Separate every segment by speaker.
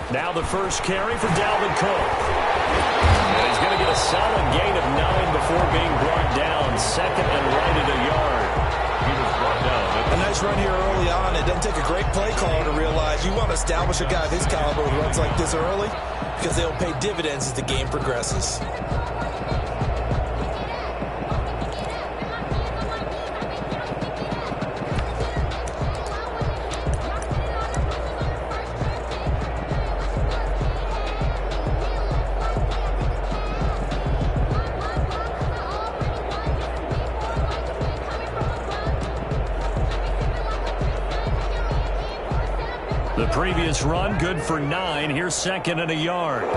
Speaker 1: Now the first carry for Dalvin Cook. And he's going to get a solid gain of 9 before being brought down. Second and right at a yard. He was brought down.
Speaker 2: A nice run here early on. It doesn't take a great play caller to realize you want to establish a guy of his caliber with runs like this early because they'll pay dividends as the game progresses.
Speaker 1: The previous run, good for 9. Here's second and a yard. They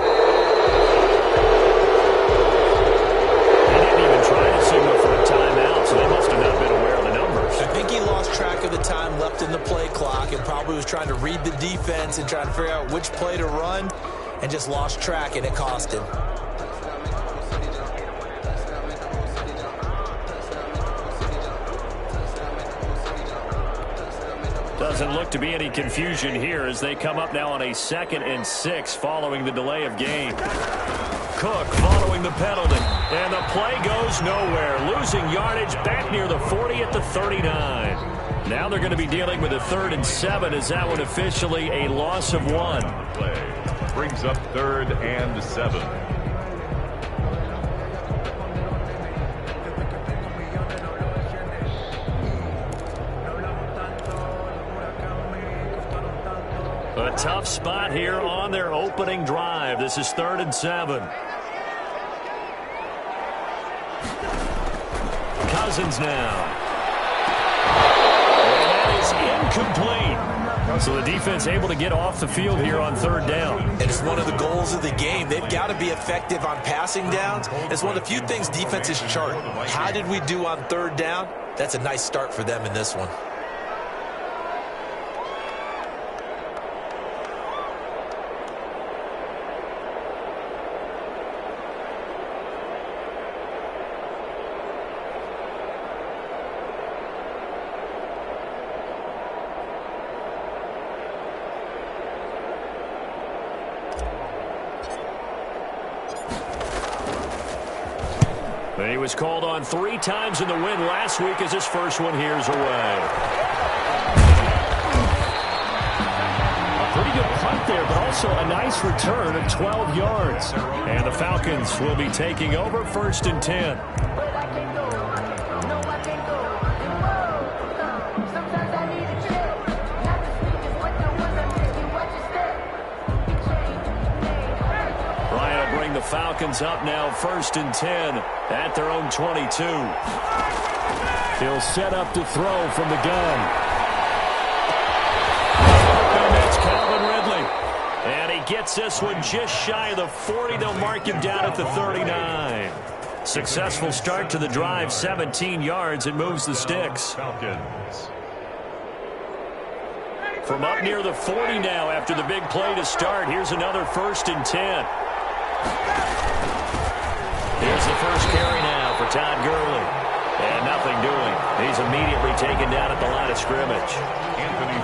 Speaker 1: didn't even try to signal for a timeout, so they must have not been aware of the numbers.
Speaker 2: I think he lost track of the time left in the play clock and probably was trying to read the defense and trying to figure out which play to run and just lost track, and it cost him.
Speaker 1: Doesn't look to be any confusion here as they come up now on a 2nd and 6 following the delay of game. Cook following the penalty, and the play goes nowhere. Losing yardage back near the 40 at the 39. Now they're going to be dealing with a 3rd and 7 as that one officially a loss of 1.
Speaker 3: Play brings up 3rd and 7.
Speaker 1: A tough spot here on their opening drive. This is 3rd and 7. Cousins now. And that is incomplete. So the defense able to get off the field here on 3rd down.
Speaker 2: And it's one of the goals of the game. They've got to be effective on passing downs. It's one of the few things defenses chart. How did we do on 3rd down? That's a nice start for them in this one.
Speaker 1: He was called on 3 times in the win last week as his first one here's away. A pretty good punt there, but also a nice return of 12 yards. And the Falcons will be taking over 1st and 10. The Falcons up now 1st and 10 at their own 22. He'll set up to throw from the gun. And that's Calvin Ridley. And he gets this one just shy of the 40. They'll mark him down at the 39. Successful start to the drive, 17 yards, and moves the sticks.
Speaker 3: Falcons.
Speaker 1: From up near the 40 now after the big play to start. Here's another 1st and 10. Here's the first carry now for Todd Gurley. And nothing doing. He's immediately taken down at the line of scrimmage.
Speaker 3: Anthony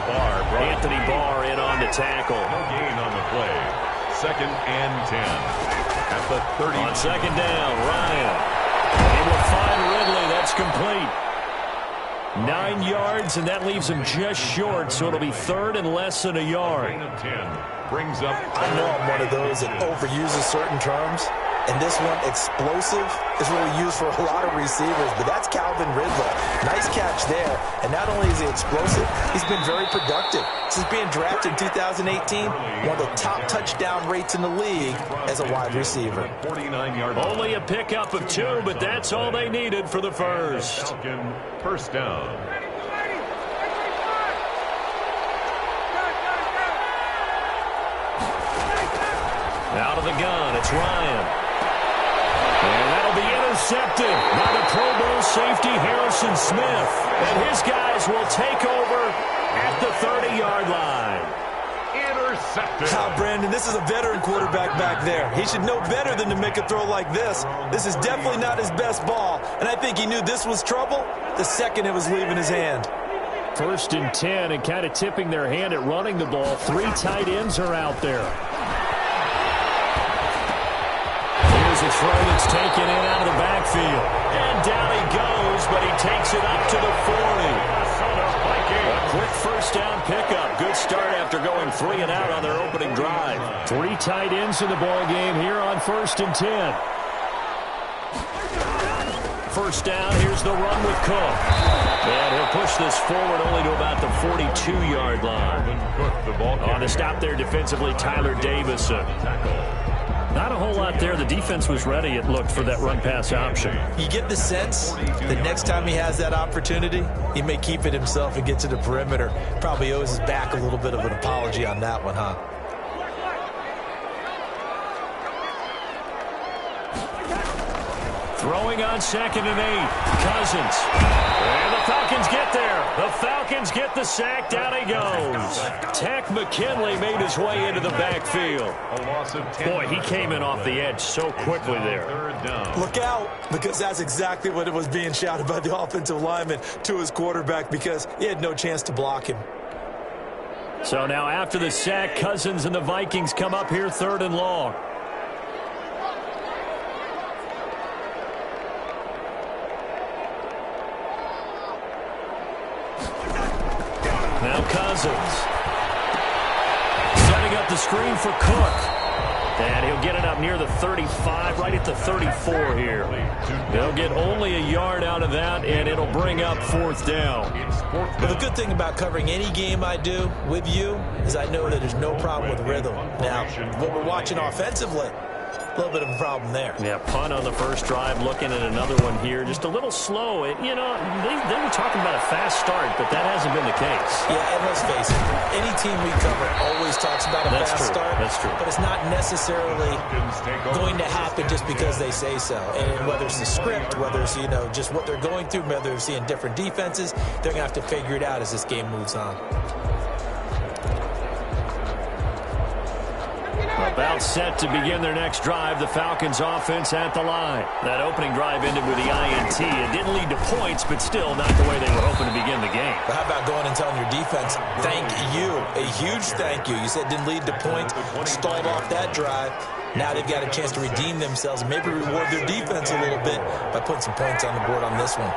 Speaker 3: Barr
Speaker 1: in on the tackle.
Speaker 3: No gain on the play. 2nd and 10. At the 30.
Speaker 1: On 2nd down, Ryan. He will find Ridley. That's complete. 9 yards, and that leaves him just short, so it'll be 3rd and less than a yard.
Speaker 3: 10 brings up.
Speaker 2: I know I'm one of those that overuses certain terms. And this one, explosive, is really used for a lot of receivers. But that's Calvin Ridley. Nice catch there. And not only is he explosive, he's been very productive. Since being drafted in 2018, one of the top touchdown rates in the league as a wide receiver.
Speaker 3: 49-yard.
Speaker 1: Only a pickup of 2, but that's all they needed for the first.
Speaker 3: Falcon, first down.
Speaker 1: Out of the gun, it's Ryan. And that'll be intercepted by the Pro Bowl safety Harrison Smith. And his guys will take over at the 30-yard line.
Speaker 3: Intercepted.
Speaker 2: Brandon, this is a veteran quarterback back there. He should know better than to make a throw like this. This is definitely not his best ball. And I think he knew this was trouble the second it was leaving his hand.
Speaker 1: 1st and 10, and kind of tipping their hand at running the ball. 3 tight ends are out there. This run is taken in out of the backfield. And down he goes, but he takes it up to the 40. A quick first down pickup. Good start after going 3 and out on their opening drive. 3 tight ends in the ball game here on 1st and 10. First down, here's the run with Cook. And he'll push this forward only to about the 42-yard line. On the stop there defensively, Tyler Davison. Not a whole lot there. The defense was ready, it looked, for that run-pass option.
Speaker 2: You get the sense that next time he has that opportunity, he may keep it himself and get to the perimeter. Probably owes his back a little bit of an apology on that one, huh?
Speaker 1: Throwing on 2nd and 8. Cousins. And the Falcons get there. The Falcons get the sack. Down he goes. Tech McKinley made his way into the backfield. Boy, he came in off the edge so quickly there.
Speaker 2: Look out, because that's exactly what it was being shouted by the offensive lineman to his quarterback, because he had no chance to block him.
Speaker 1: So now after the sack, Cousins and the Vikings come up here 3rd and long. Now Cousins. Setting up the screen for Cook. And he'll get it up near the 35, right at the 34 here. They'll get only a yard out of that, and it'll bring up 4th down.
Speaker 2: Well, the good thing about covering any game I do with you is I know that there's no problem with rhythm. Now, what we're watching offensively, a little bit of a problem there.
Speaker 1: Yeah, punt on the first drive, looking at another one here. Just a little slow. You know, they were talking about a fast start, but that hasn't been the case.
Speaker 2: Yeah, and let's face it, any team we cover always talks about a fast start.
Speaker 1: That's true.
Speaker 2: But it's not necessarily going to happen just because they say so. And whether it's the script, whether it's, you know, just what they're going through, whether they're seeing different defenses, they're going to have to figure it out as this game moves on.
Speaker 1: About set to begin their next drive, the Falcons offense at the line. That opening drive ended with the INT. It didn't lead to points, but still not the way they were hoping to begin the game.
Speaker 2: But how about going and telling your defense, thank you, a huge thank you. You said it didn't lead to points, stalled off that drive. Now they've got a chance to redeem themselves and maybe reward their defense a little bit by putting some points on the board on this one.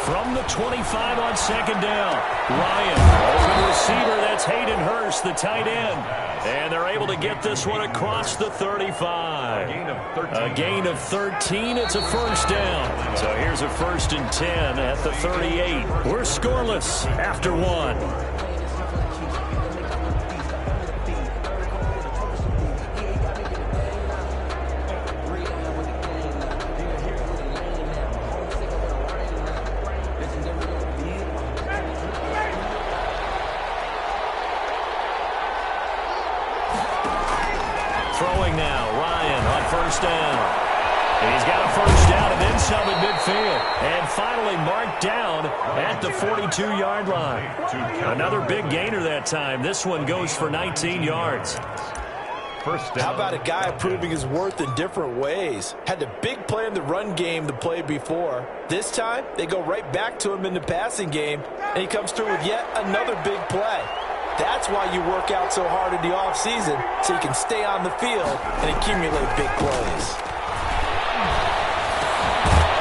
Speaker 1: From the 25 on 2nd down, Ryan, open receiver, that's Hayden Hurst, the tight end. And they're able to get this one across the 35. A gain of 13, it's a first down. So here's a 1st and 10 at the 38. We're scoreless after 1. Throwing now, Ryan on 1st down. And he's got a 1st down and then some at midfield. And finally marked down at the 42-yard line. Another big gainer that time. This one goes for 19 yards.
Speaker 2: First down. How about a guy proving his worth in different ways? Had the big play in the run game to play before. This time, they go right back to him in the passing game, and he comes through with yet another big play. That's why you work out so hard in the offseason, so you can stay on the field and accumulate big plays.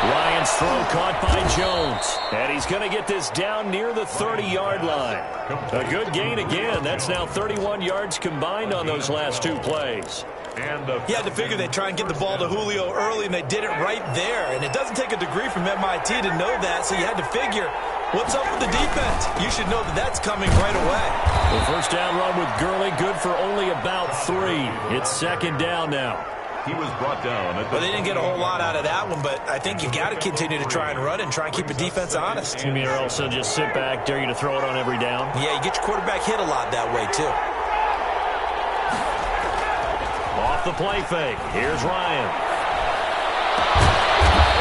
Speaker 1: Ryan's throw caught by Jones. And he's going to get this down near the 30-yard line. A good gain again. That's now 31 yards combined on those last 2 plays.
Speaker 2: You had to figure they'd try and get the ball to Julio early, and they did it right there. And it doesn't take a degree from MIT to know that, so you had to figure, what's up with the defense? You should know that that's coming right away.
Speaker 1: The first down run with Gurley, good for only about 3. It's 2nd down now.
Speaker 3: He was brought down.
Speaker 2: Well, they didn't get a whole lot out of that one, but I think you got to continue to try and run and try and keep the defense honest.
Speaker 1: You mean also just sit back, dare you to throw it on every down?
Speaker 2: Yeah, you get your quarterback hit a lot that way, too.
Speaker 1: Off the play fake. Here's Ryan.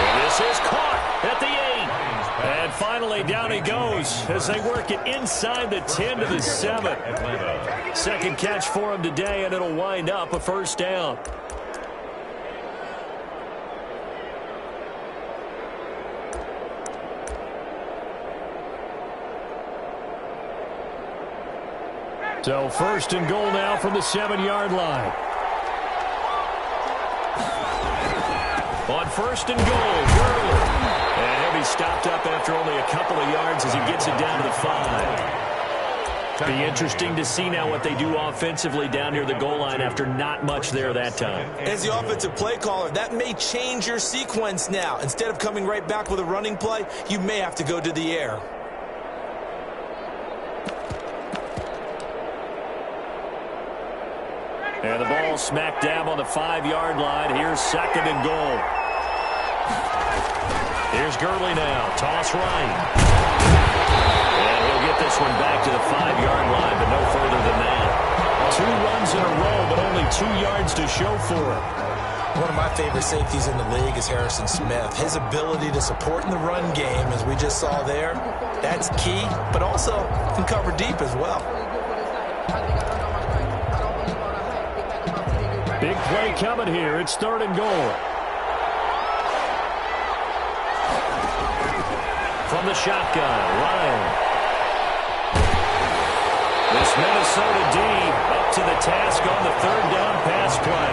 Speaker 1: And this is caught at the 8. And finally down he goes as they work it inside the 10 to the 7. Second catch for him today, and it'll wind up a first down. So 1st and goal now from the 7-yard line. On first and goal, Gurley. And he'll be stopped up after only a couple of yards as he gets it down to the 5. Be interesting to see now what they do offensively down near the goal line after not much there that time.
Speaker 2: As the offensive play caller, that may change your sequence now. Instead of coming right back with a running play, you may have to go to the air.
Speaker 1: And the ball smack dab on the 5-yard line. Here's second and goal. Here's Gurley now. Toss right. And he'll get this one back to the 5-yard line, but no further than that. 2 runs in a row, but only 2 yards to show for it.
Speaker 2: One of my favorite safeties in the league is Harrison Smith. His ability to support in the run game, as we just saw there, that's key, but also can cover deep as well.
Speaker 1: Big play coming here. It's third and goal. From the shotgun, Ryan. This Minnesota D up to the task on the third down pass play.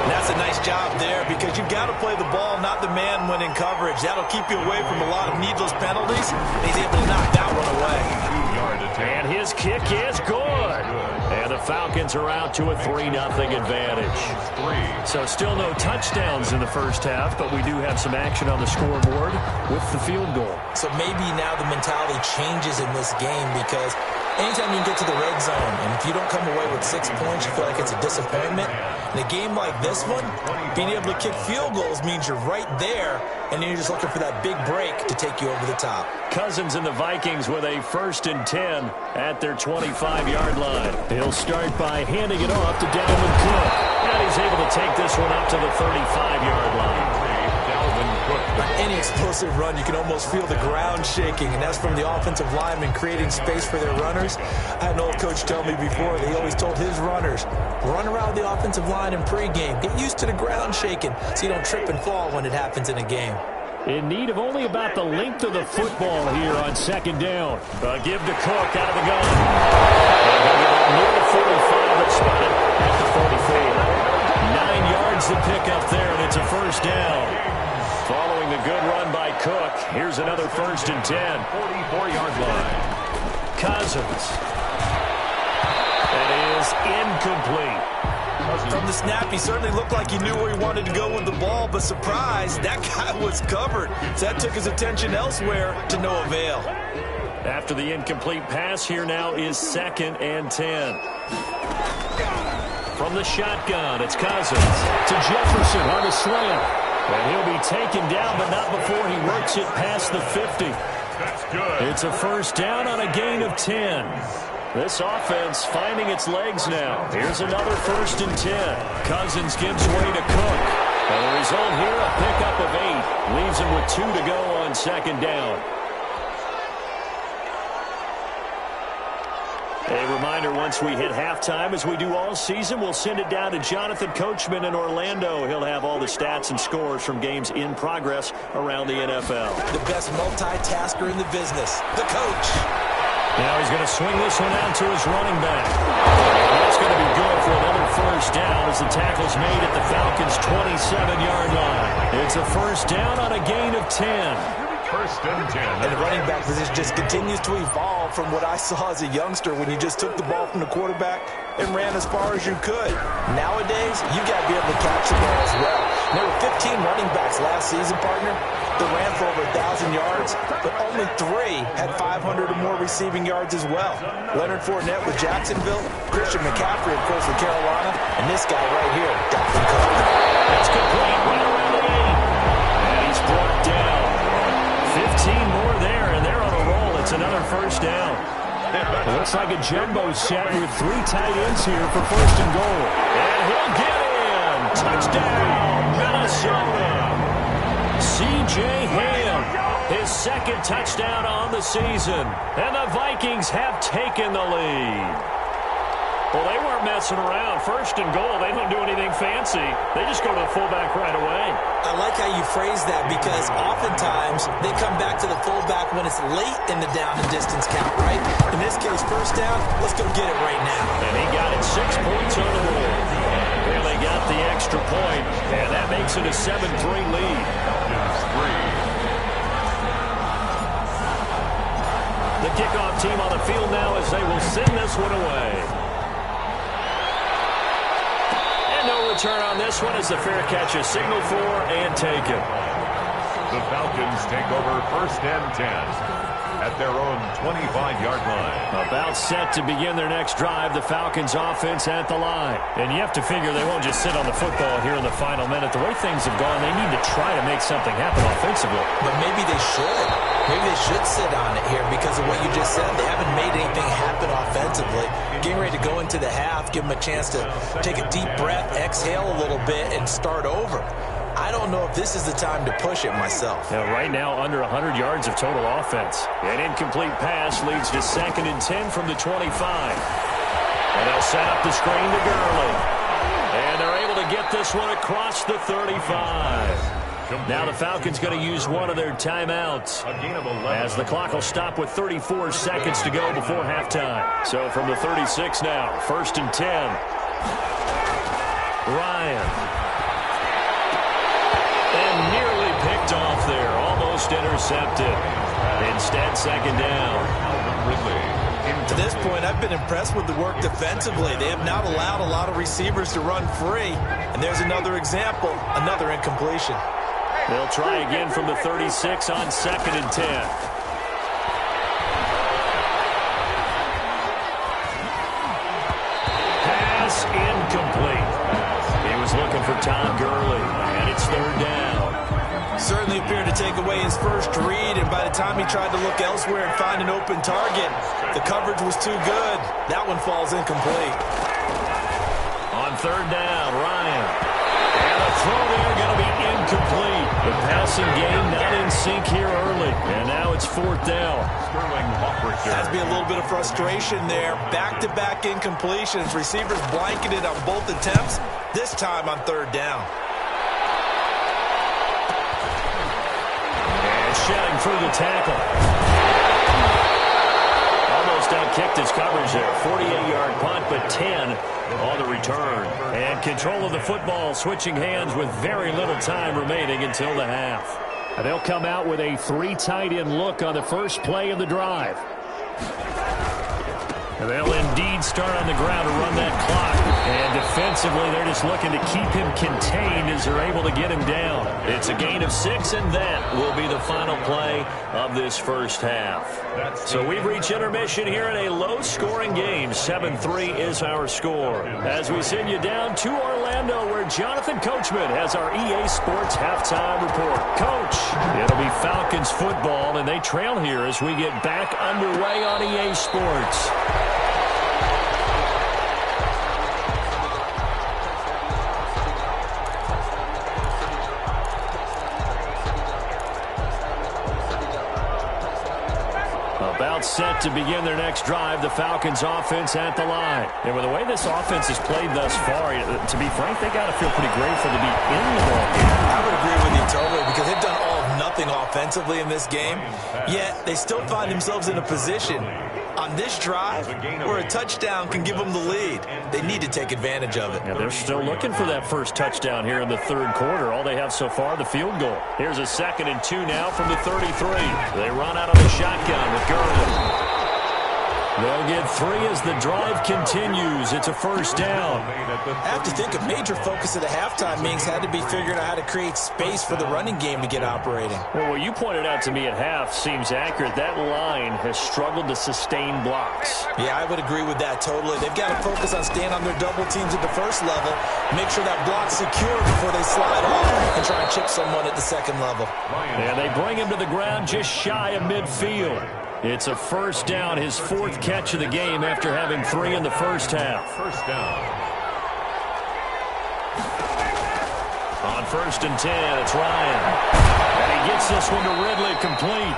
Speaker 2: And that's a nice job there because you've got to play the ball, not the man when in coverage. That'll keep you away from a lot of needless penalties. And he's able to knock that one away.
Speaker 1: And his kick is good. And the Falcons are out to a 3-0 advantage. So still no touchdowns in the first half, but we do have some action on the scoreboard with the field goal. So
Speaker 2: maybe now the mentality changes in this game because anytime you can get to the red zone, and if you don't come away with 6 points, you feel like it's a disappointment. In a game like this one, being able to kick field goals means you're right there, and then you're just looking for that big break to take you over the top.
Speaker 1: Cousins and the Vikings with a 1st and 10 at their 25-yard line. He'll start by handing it off to Dalvin Cook. And he's able to take this one up to the 35-yard line.
Speaker 2: On any explosive run, you can almost feel the ground shaking, and that's from the offensive linemen creating space for their runners. I had an old coach tell me before, he always told his runners, run around the offensive line in pregame. Get used to the ground shaking so you don't trip and fall when it happens in a game.
Speaker 1: In need of only about the length of the football here on second down. Give to Cook out of the gun. And he'll get up near the 45 and spot it at the 44. 9 yards to pick up there, and it's a first down. Following a good run by Cook, here's another 1st and 10. 44-yard line. Cousins. That is incomplete.
Speaker 2: From the snap, he certainly looked like he knew where he wanted to go with the ball, but surprise, that guy was covered. So that took his attention elsewhere to no avail.
Speaker 1: After the incomplete pass, here now is 2nd and 10. From the shotgun, it's Cousins to Jefferson on the slant. And he'll be taken down, but not before he works it past the 50. That's good. It's a first down on a gain of 10. This offense finding its legs now. Here's another 1st and 10. Cousins gives way to Cook. And the result here, a pickup of 8. Leaves him with 2 to go on second down. A reminder, once we hit halftime, as we do all season, we'll send it down to Jonathan Coachman in Orlando. He'll have all the stats and scores from games in progress around the NFL.
Speaker 2: The best multitasker in the business, the coach.
Speaker 1: Now he's going to swing this one out to his running back. That's going to be good for another first down as the tackle's made at the Falcons' 27-yard line. It's a first down on a gain of 10. 1st and 10.
Speaker 2: And the running back position just continues to evolve from what I saw as a youngster when you just took the ball from the quarterback and ran as far as you could. Nowadays, you got to be able to catch the ball as well. And there were 15 running backs last season, partner, that ran for over 1,000 yards, but only 3 had 500 or more receiving yards as well. Leonard Fournette with Jacksonville, Christian McCaffrey, of course, with Carolina, and this guy right here, Dalvin Cook.
Speaker 1: That's complete right around the 8. And he's brought down. 15 more there, and they're on a roll. It's another first down. It looks like a jumbo set with 3 tight ends here for 1st and goal. And he'll get in. Touchdown, Minnesota. C.J. Ham, his 2nd touchdown on the season. And the Vikings have taken the lead. Well, they weren't messing around. 1st and goal, they don't do anything fancy. They just go to the fullback right away.
Speaker 2: I like how you phrase that because oftentimes they come back to the fullback when it's late in the down and distance count, right? In this case, first down, let's go get it right now.
Speaker 1: And he got it 6 points on the roll. And they got the extra point, and that makes it a 7-3 lead. The kickoff team on the field now as they will send this one away. And no return on this one as the fair catch is signaled for and taken.
Speaker 3: The Falcons take over 1st and 10 at their own 25-yard line.
Speaker 1: About set to begin their next drive, the Falcons offense at the line. And you have to figure they won't just sit on the football here in the final minute. The way things have gone, they need to try to make something happen offensively.
Speaker 2: But maybe they should. Maybe they should sit on it here because of what you just said. They haven't made anything happen offensively. Getting ready to go into the half, give them a chance to take a deep breath, exhale a little bit, and start over. I don't know if this is the time to push it myself.
Speaker 1: Now, right now, under 100 yards of total offense. An incomplete pass leads to 2nd and 10 from the 25. And they'll set up the screen to Gurley. And they're able to get this one across the 35. Now the Falcons going to use one of their timeouts as the clock will stop with 34 seconds to go before halftime. So from the 36 now, 1st and 10. Ryan. And nearly picked off there. Almost intercepted. Instead, 2nd down.
Speaker 2: To this point, I've been impressed with the work defensively. They have not allowed a lot of receivers to run free. And there's another example, another incompletion.
Speaker 1: They'll try again from the 36 on 2nd and 10. Pass incomplete. He was looking for Tom Gurley, and it's 3rd down.
Speaker 2: Certainly appeared to take away his first read, and by the time he tried to look elsewhere and find an open target, the coverage was too good. That one falls incomplete.
Speaker 1: On 3rd down, Ryan. And the throw there going to be incomplete. The passing game not in sync here early. And now it's 4th down.
Speaker 2: Has to be a little bit of frustration there. Back-to-back incompletions. Receivers blanketed on both attempts. This time on 3rd down.
Speaker 1: And shedding through the tackle. Almost outkicked his coverage there. 48-yard punt, but 10 on the return. And control of the football switching hands with very little time remaining until the half. And they'll come out with a 3 tight end look on the first play of the drive. And they'll indeed start on the ground to run that clock. And defensively, they're just looking to keep him contained as they're able to get him down. It's a gain of 6, and that will be the final play of this first half. So we've reached intermission here in a low-scoring game. 7-3 is our score. As we send you down to Orlando, where Jonathan Coachman has our EA Sports halftime report. Coach, it'll be Falcons football, and they trail here as we get back underway on EA Sports. About set to begin their next drive, the Falcons offense at the line. And with the way this offense has played thus far, to be frank, they got to feel pretty grateful to be in the ball game.
Speaker 2: I would agree with you totally because they've done all of nothing offensively in this game, yet they still find themselves in a position on this drive where a touchdown can give them the lead. They need to take advantage of it.
Speaker 1: Yeah, they're still looking for that first touchdown here in the 3rd quarter. All they have so far, the field goal. Here's a 2nd and 2 now from the 33. They run out of the shotgun with Gurley. They'll get 3 as the drive continues. It's a 1st down.
Speaker 2: I have to think a major focus of the halftime meetings had to be figuring out how to create space for the running game to get operating.
Speaker 1: Well, what you pointed out to me at half seems accurate. That line has struggled to sustain blocks.
Speaker 2: Yeah, I would agree with that totally. They've got to focus on staying on their double teams at the first level, make sure that block's secure before they slide off and try and chip someone at the 2nd level.
Speaker 1: And they bring him to the ground just shy of midfield. It's a 1st down, his 4th catch of the game after having 3 in the first half.
Speaker 3: 1st down.
Speaker 1: On 1st and 10, it's Ryan. And he gets this one to Ridley complete.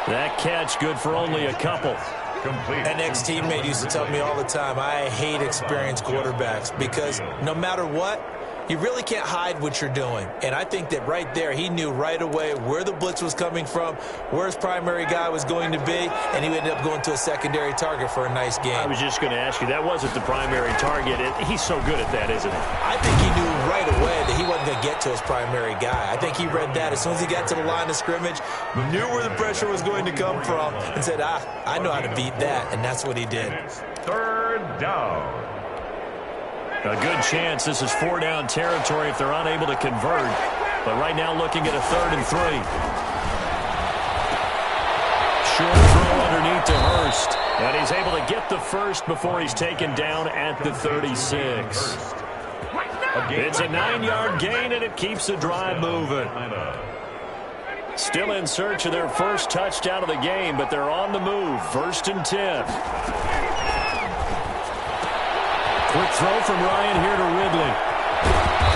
Speaker 1: That catch good for only a couple.
Speaker 3: Complete.
Speaker 2: An ex-teammate used to tell me all the time, I hate experienced quarterbacks because no matter what, You really can't hide what you're doing. And I think that right there, he knew right away where the blitz was coming from, where his primary guy was going to be, and he ended up going to a secondary target for a nice game.
Speaker 1: I was just going to ask you, that wasn't the primary target. He's so good at that, isn't he?
Speaker 2: I think he knew right away that he wasn't going to get to his primary guy. I think he read that as soon as he got to the line of scrimmage, knew where the pressure was going to come from, and said, I know how to beat that, and that's what he did.
Speaker 3: Third down.
Speaker 1: A good chance this is 4-down territory if they're unable to convert. But right now looking at a 3rd and 3. Short throw underneath to Hurst. And he's able to get the first before he's taken down at the 36. It's a 9-yard gain, and it keeps the drive moving. Still in search of their first touchdown of the game, but they're on the move. 1st and 10. Quick throw from Ryan here to Ridley.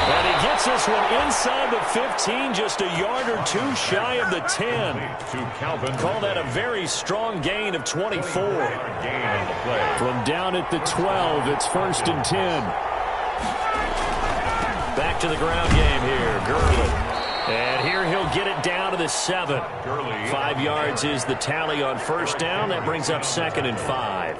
Speaker 1: And he gets this one inside the 15, just a yard or two shy of the 10. Call that a very strong gain of 24. From down at the 12, it's 1st and 10. Back to the ground game here, Gurley. And here he'll get it down to the 7. 5 yards is the tally on 1st down. That brings up 2nd and 5.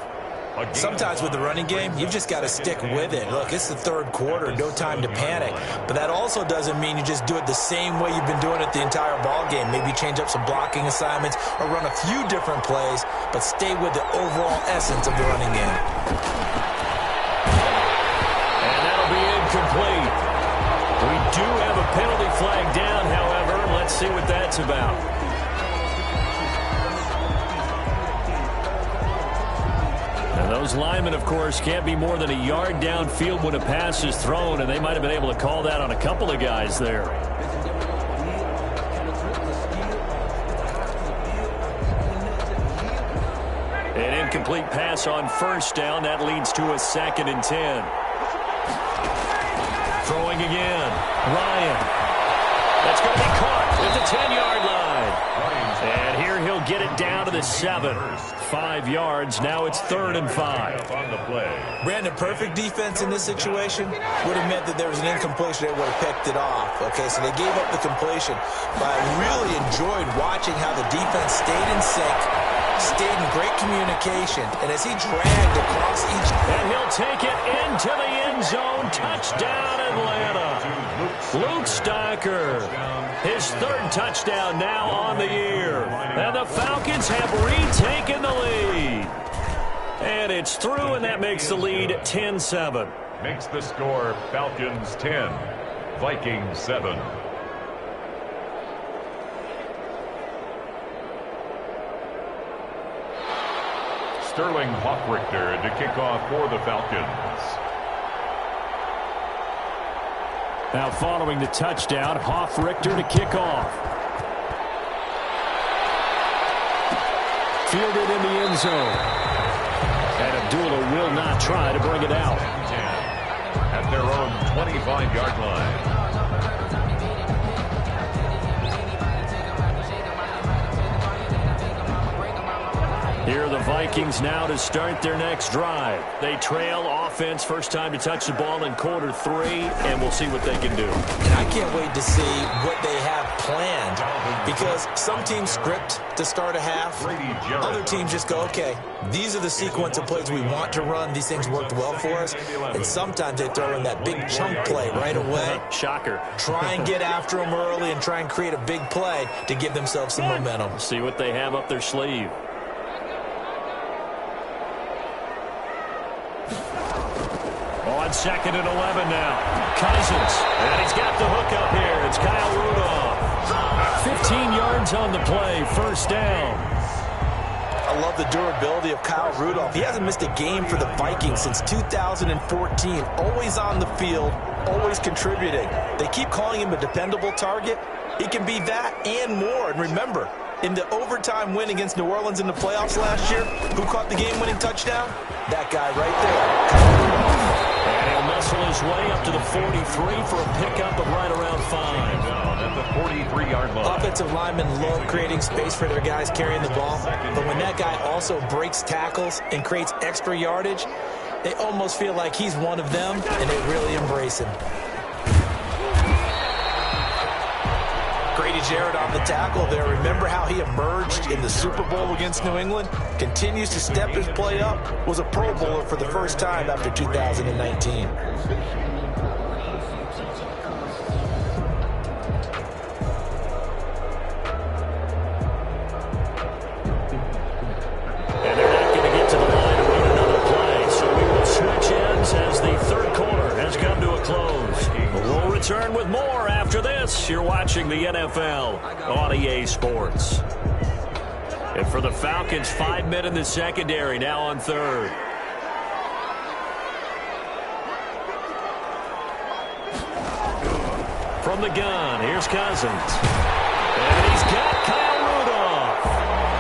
Speaker 2: Sometimes with the running game, you've just got to stick with it. Look, it's the 3rd quarter, no time to panic. But that also doesn't mean you just do it the same way you've been doing it the entire ball game. Maybe change up some blocking assignments or run a few different plays, but stay with the overall essence of the running game.
Speaker 1: And that'll be incomplete. We do have a penalty flag down, however. Let's see what that's about. Those linemen, of course, can't be more than a yard downfield when a pass is thrown, and they might have been able to call that on a couple of guys there. An incomplete pass on 1st down. That leads to a 2nd and 10. Throwing again. Ryan. That's going to be caught at the 10-yard line. And here he'll get it down to the 7. 5 yards. Now it's 3rd and 5.
Speaker 3: On the play.
Speaker 2: Brandon, perfect defense in this situation would have meant that there was an incompletion. They would have picked it off. Okay, so they gave up the completion. But I really enjoyed watching how the defense stayed in sync, stayed in great communication, and as he dragged across each...
Speaker 1: And he'll take it into the end zone. Touchdown, Atlanta. Luke Stocker. His 3rd touchdown now on the year. And the Falcons have retaken the lead. And it's through, and that makes the lead 10-7.
Speaker 3: Makes the score Falcons 10, Vikings 7. Sterling Hockrichter to kick off for the Falcons.
Speaker 1: Now following the touchdown, Hoff-Richter to kick off. Fielded in the end zone. And Abdullah will not try to bring it out.
Speaker 3: At their own 25-yard line.
Speaker 1: Here are the Vikings now to start their next drive. They trail offense, first time to touch the ball in quarter 3, and we'll see what they can do.
Speaker 2: And I can't wait to see what they have planned, because some teams script to start a half. Other teams just go, okay, these are the sequence of plays we want to run. These things worked well for us. And sometimes they throw in that big chunk play right away.
Speaker 1: Shocker.
Speaker 2: Try and get after them early and try and create a big play to give themselves some momentum.
Speaker 1: See what they have up their sleeve. On 2nd and 11 now. Cousins. And he's got the hook up here. It's Kyle Rudolph. 15 yards on the play. 1st down.
Speaker 2: I love the durability of Kyle Rudolph. He hasn't missed a game for the Vikings since 2014. Always on the field, always contributing. They keep calling him a dependable target. He can be that and more. And remember, in the overtime win against New Orleans in the playoffs last year, who caught the game-winning touchdown? That guy right there.
Speaker 1: And he'll muscle his way up to the 43 for a pickup of right around 5.
Speaker 3: At the 43-yard line.
Speaker 2: Offensive linemen love creating space for their guys carrying the ball. But when that guy also breaks tackles and creates extra yardage, they almost feel like he's one of them, and they really embrace him. Jarrett on the tackle there. Remember how he emerged in the Super Bowl against New England? Continues to step his play up. Was a Pro Bowler for the first time after 2019.
Speaker 1: Return with more after this. You're watching the NFL on EA Sports. And for the Falcons, 5 men in the secondary, now on third. From the gun, here's Cousins. And he's got Kyle Rudolph.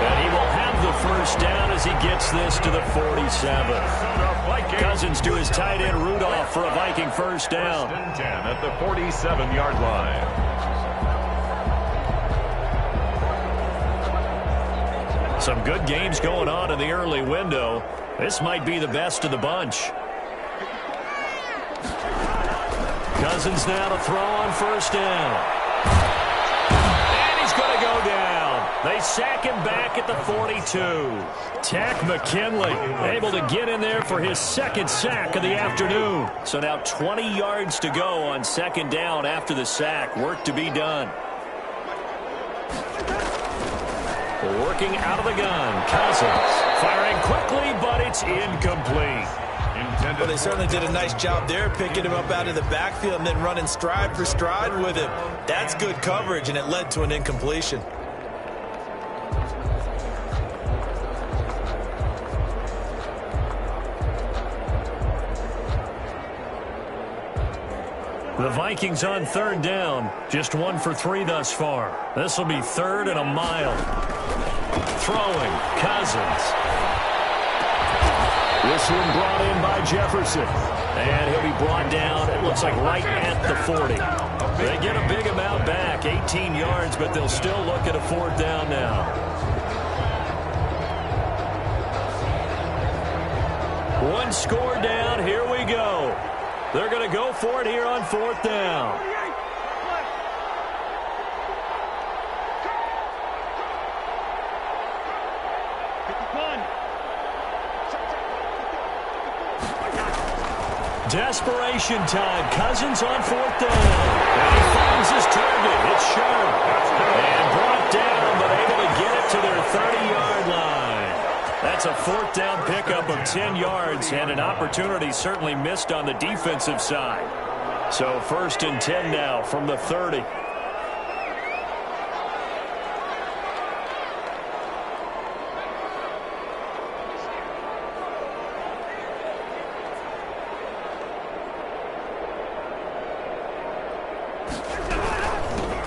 Speaker 1: And he will have the first down as he gets this to the 47. Cousins to his tight end Rudolph for a Viking first down.
Speaker 3: 10 at the 47-yard line.
Speaker 1: Some good games going on in the early window. This might be the best of the bunch. Cousins now to throw on first down. And he's going to go down. They sack him back at the 42. Tack McKinley able to get in there for his second sack of the afternoon. So now 20 yards to go on second down after the sack. Work to be done. Working out of the gun. Cousins firing quickly, but it's incomplete.
Speaker 2: Well, they certainly did a nice job there, picking him up out of the backfield and then running stride for stride with him. That's good coverage, and it led to an incompletion.
Speaker 1: The Vikings on third down. Just 1 for 3 thus far. This will be third and a mile. Throwing. Cousins. This one brought in by Jefferson. And he'll be brought down, it looks like right at the 40. They get a big amount back, 18 yards, but they'll still look at a fourth down now. One score down, here we go. They're going to go for it here on fourth down. Desperation time. Cousins on fourth down. And he finds his target. It's Sharp. And brought down, but able to get it to their 30-yard line. That's a fourth down pickup of 10 yards and an opportunity certainly missed on the defensive side. So first and 10 now from the 30.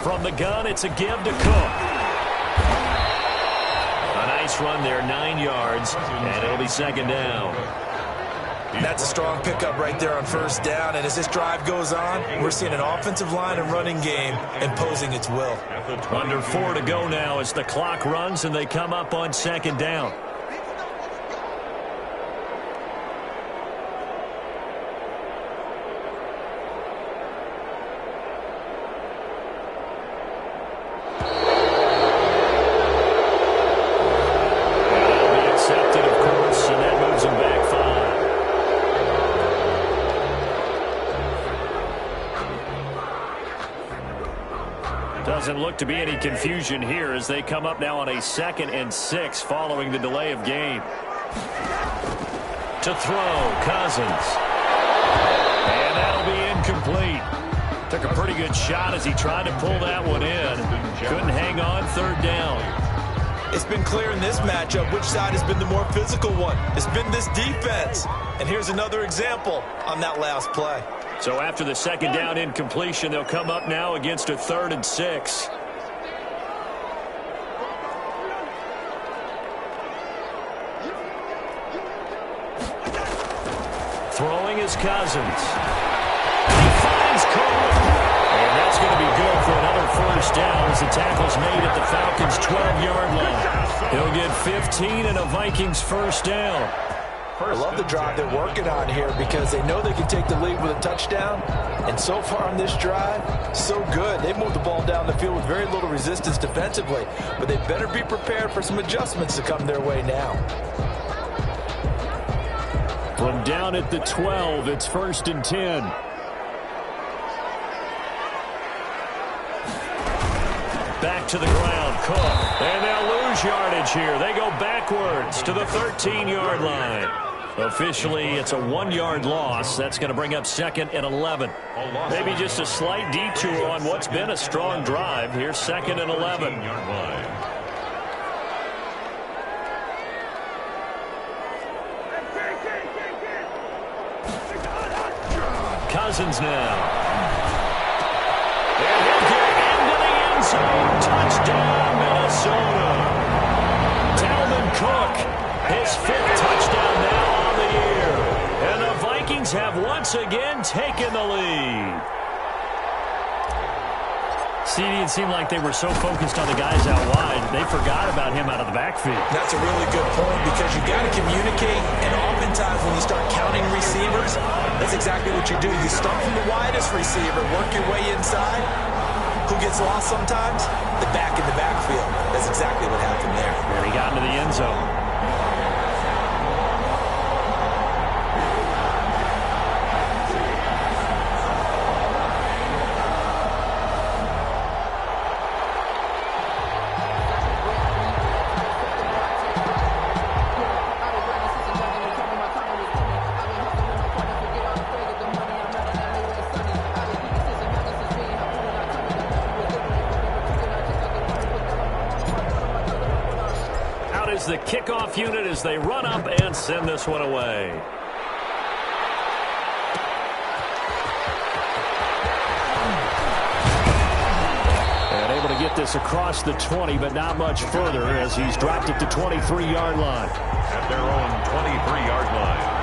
Speaker 1: From the gun, it's a give to Cook. A nice run there, 9 yards, and it'll be second down.
Speaker 2: That's a strong pickup right there on first down, and as this drive goes on, we're seeing an offensive line and running game imposing its will.
Speaker 1: Under 4 to go now as the clock runs and they come up on second down. Doesn't look to be any confusion here as they come up now on a 2nd and 6 following the delay of game. To throw, Cousins. And that'll be incomplete. Took a pretty good shot as he tried to pull that one in. Couldn't hang on, third down.
Speaker 2: It's been clear in this matchup which side has been the more physical one. It's been this defense. And here's another example on that last play.
Speaker 1: So after the second down incompletion, they'll come up now against a 3rd and 6. Throwing is Cousins. He finds Cook. And that's going to be good for another first down as the tackle's made at the Falcons' 12-yard line. He'll get 15 and a Vikings first down.
Speaker 2: I love the drive they're working on here because they know they can take the lead with a touchdown. And so far on this drive, so good. They've moved the ball down the field with very little resistance defensively. But they better be prepared for some adjustments to come their way now.
Speaker 1: From down at the 12, it's 1st and 10. Back to the ground, Cook. And they'll lose yardage here. They go backwards to the 13-yard line. Officially, it's a 1-yard loss. That's going to bring up 2nd and 11. Maybe just a slight detour on what's been a strong drive. Here's 2nd and 11. Cousins now. And he'll get into the end zone. Touchdown, Minnesota. Dalvin Cook, his 5th touchdown now on the year. And the Vikings have once again taken the lead. CD, it seemed like they were so focused on the guys out wide, they forgot about him out of the backfield.
Speaker 2: That's a really good point because you got to communicate, and oftentimes when you start counting receivers, that's exactly what you do. You start from the widest receiver, work your way inside. Who gets lost sometimes? The back in the backfield. That's exactly what happened there.
Speaker 1: And he got into the end zone. The kickoff unit as they run up and send this one away. And able to get this across the 20, but not much further as he's dropped it to 23-yard line.
Speaker 3: At their own 23-yard line.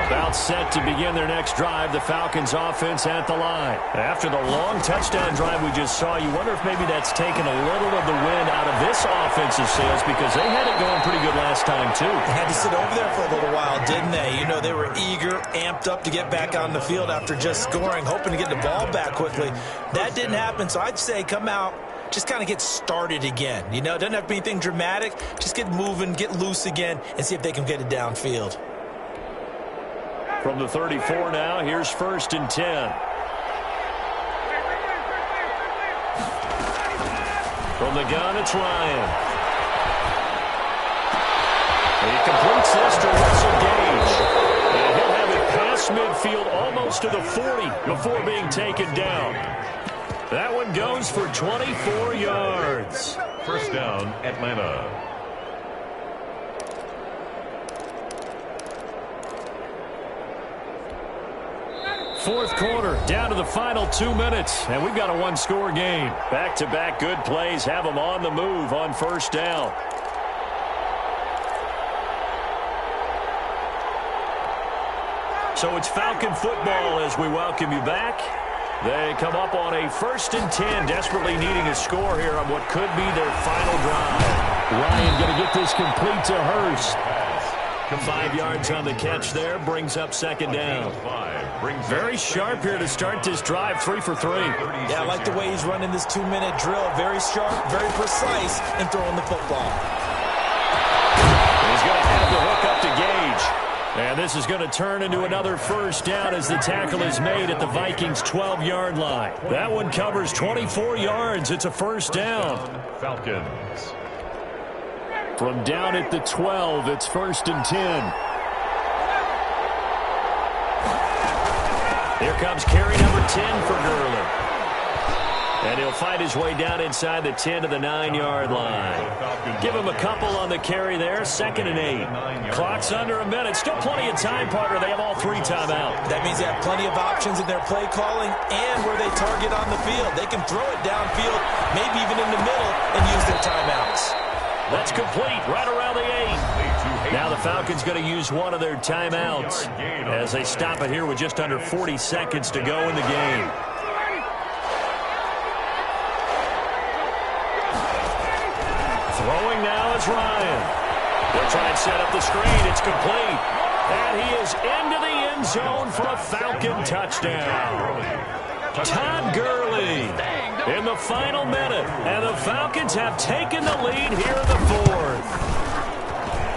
Speaker 1: About set to begin their next drive, the Falcons offense at the line. After the long touchdown drive we just saw, you wonder if maybe that's taken a little of the wind out of this offensive sails because they had it going pretty good last time too.
Speaker 2: They had to sit over there for a little while, didn't they? You know, they were eager, amped up to get back on the field after just scoring, hoping to get the ball back quickly. That didn't happen, so I'd say come out, just kind of get started again. You know, it doesn't have to be anything dramatic. Just get moving, get loose again, and see if they can get it downfield.
Speaker 1: From the 34 now, here's 1st and 10. From the gun, it's Ryan. He completes this to Russell Gage. And he'll have it past midfield almost to the 40 before being taken down. That one goes for 24 yards.
Speaker 3: 1st down, Atlanta.
Speaker 1: 4th quarter, down to the final 2 minutes, and we've got a one-score game. Back-to-back good plays have them on the move on 1st down. So it's Falcon football as we welcome you back. They come up on a 1st and 10, desperately needing a score here on what could be their final drive. Ryan going to get this complete to Hurst. 5 yards on the catch there, brings up 2nd down. Very sharp here to start this drive, 3 for 3.
Speaker 2: Yeah, I like the way he's running this 2-minute drill. Very sharp, very precise in throwing the football.
Speaker 1: He's going to have the hook up to Gage. And this is going to turn into another 1st down as the tackle is made at the Vikings' 12-yard line. That one covers 24 yards. It's a 1st down.
Speaker 3: Falcons.
Speaker 1: From down at the 12, it's 1st and 10. Here comes carry number 10 for Gurley. And he'll find his way down inside the 10 to the 9-yard line. Give him a couple on the carry there, 2nd and 8. Clock's under a minute. Still plenty of time, partner. They have all 3 timeouts.
Speaker 2: That means they have plenty of options in their play calling and where they target on the field. They can throw it downfield, maybe even in the middle, and use their timeouts.
Speaker 1: That's complete, right around the 8. Now the Falcons going to use one of their timeouts as they stop it here with just under 40 seconds to go in the game. Throwing now is Ryan. They'll try and set up the screen. It's complete. And he is into the end zone for a Falcon touchdown. Todd Gurley in the final minute, and the Falcons have taken the lead here in the fourth.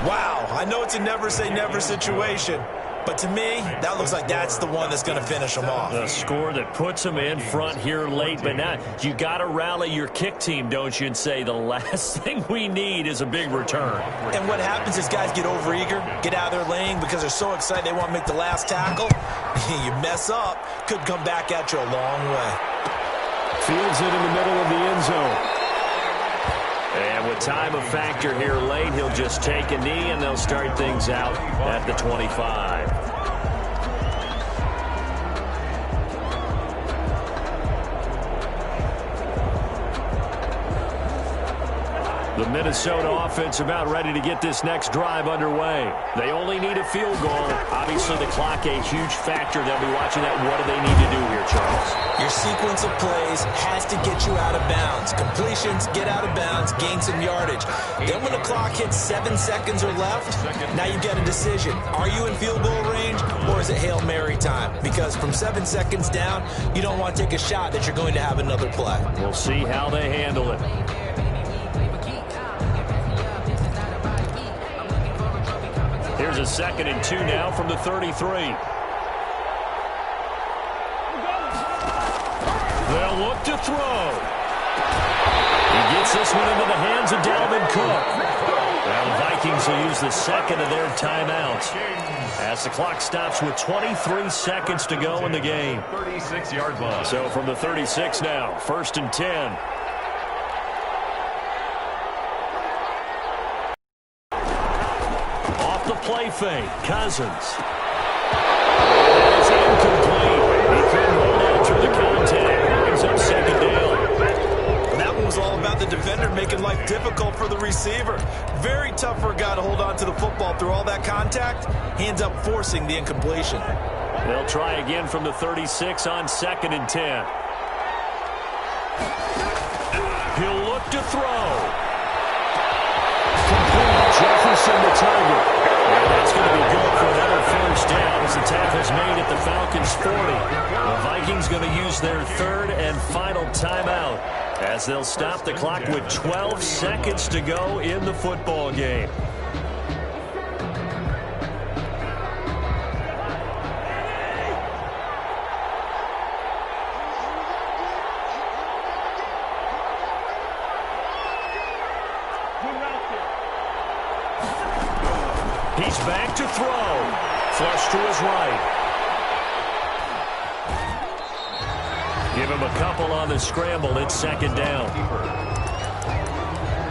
Speaker 2: Wow, I know it's a never-say-never situation, but to me, that looks like that's the one that's going to finish them off.
Speaker 1: The score that puts them in front here late, but now you got to rally your kick team, don't you, and say the last thing we need is a big return.
Speaker 2: And what happens is guys get overeager, get out of their lane because they're so excited they want to make the last tackle. You mess up, could come back at you a long way.
Speaker 1: Fields it in the middle of the end zone. And with time a factor here late, he'll just take a knee, and they'll start things out at the 25. The Minnesota offense about ready to get this next drive underway. They only need a field goal. Obviously, the clock a huge factor. They'll be watching that. What do they need to do here, Charles?
Speaker 2: Your sequence of plays has to get you out of bounds. Completions, get out of bounds, gain some yardage. Then when the clock hits 7 seconds or left, now you get a decision. Are you in field goal range, or is it Hail Mary time? Because from 7 seconds down, you don't want to take a shot that you're going to have another play.
Speaker 1: We'll see how they handle it. Here's a 2nd and 2 now from the 33. They'll look to throw. He gets this one into the hands of Dalvin Cook. Now the Vikings will use the second of their timeouts as the clock stops with 23 seconds to go in the game.
Speaker 3: 36-yard line.
Speaker 1: So from the 36 now, 1st and 10. Play fake. Cousins. That is incomplete. He couldn't hold on through the contact. Brings up 2nd down.
Speaker 2: That one was all about the defender making life difficult for the receiver. Very tough for a guy to hold on to the football through all that contact. He ends up forcing the incompletion.
Speaker 1: They'll try again from the 36 on 2nd and 10. He'll look to throw. Complete. Jefferson the target. And that's going to be good for another 1st down as the tackle's made at the Falcons' 40. The Vikings going to use their 3rd and final timeout as they'll stop the clock with 12 seconds to go in the football game. He's back to throw. Flush to his right. Give him a couple on the scramble. It's 2nd down.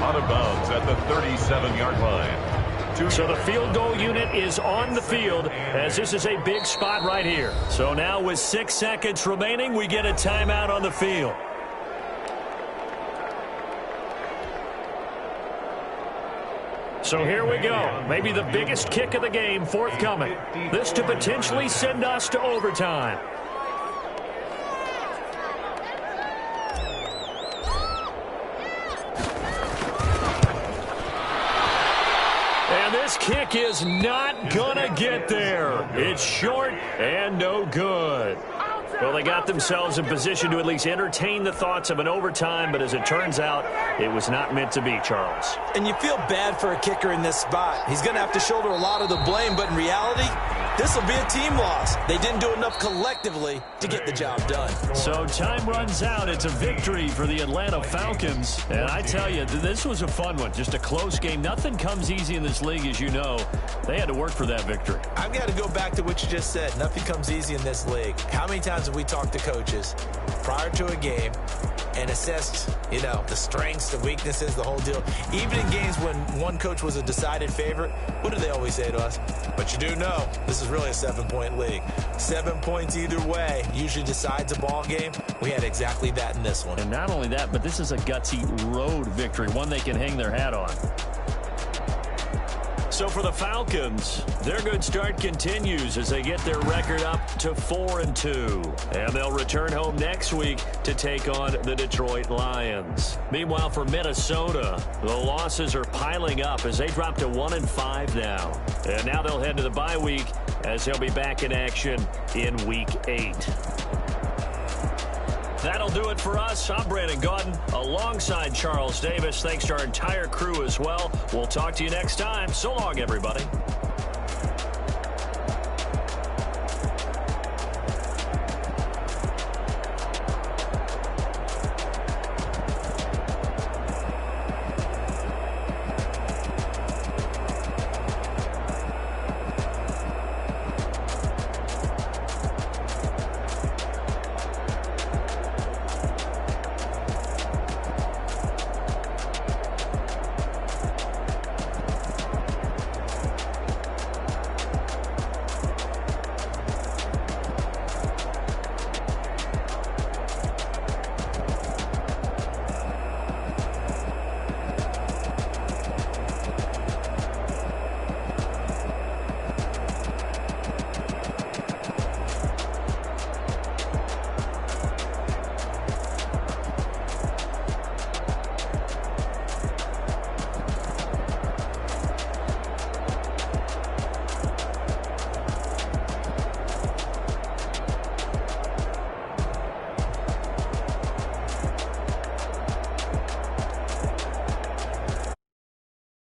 Speaker 3: Out of bounds at the 37-yard line.
Speaker 1: So the field goal unit is on the field as this is a big spot right here. So now with 6 seconds remaining, we get a timeout on the field. So here we go. Maybe the biggest kick of the game forthcoming. This to potentially send us to overtime. And this kick is not gonna get there. It's short and no good. Well, they got themselves in position to at least entertain the thoughts of an overtime, but as it turns out, it was not meant to be, Charles.
Speaker 2: And you feel bad for a kicker in this spot. He's going to have to shoulder a lot of the blame, but in reality, this will be a team loss. They didn't do enough collectively to get the job done.
Speaker 1: So time runs out. It's a victory for the Atlanta Falcons. And I tell you, this was a fun one. Just a close game. Nothing comes easy in this league, as you know. They had to work for that victory.
Speaker 2: I've got to go back to what you just said. Nothing comes easy in this league. How many times have we talked to coaches prior to a game and assessed, the strengths, the weaknesses, the whole deal? Even in games when one coach was a decided favorite, what do they always say to us? But you do know, this is really a 7-point league. 7 points either way usually decides a ball game. We had exactly that in this one.
Speaker 1: And not only that, but this is a gutsy road victory, one they can hang their hat on. So for the Falcons, their good start continues as they get their record up to 4-2. And they'll return home next week to take on the Detroit Lions. Meanwhile, for Minnesota, the losses are piling up as they drop to 1-5 now. And now they'll head to the bye week as they'll be back in action in Week 8. That'll do it for us. I'm Brandon Gaudin alongside Charles Davis. Thanks to our entire crew as well. We'll talk to you next time. So long, everybody.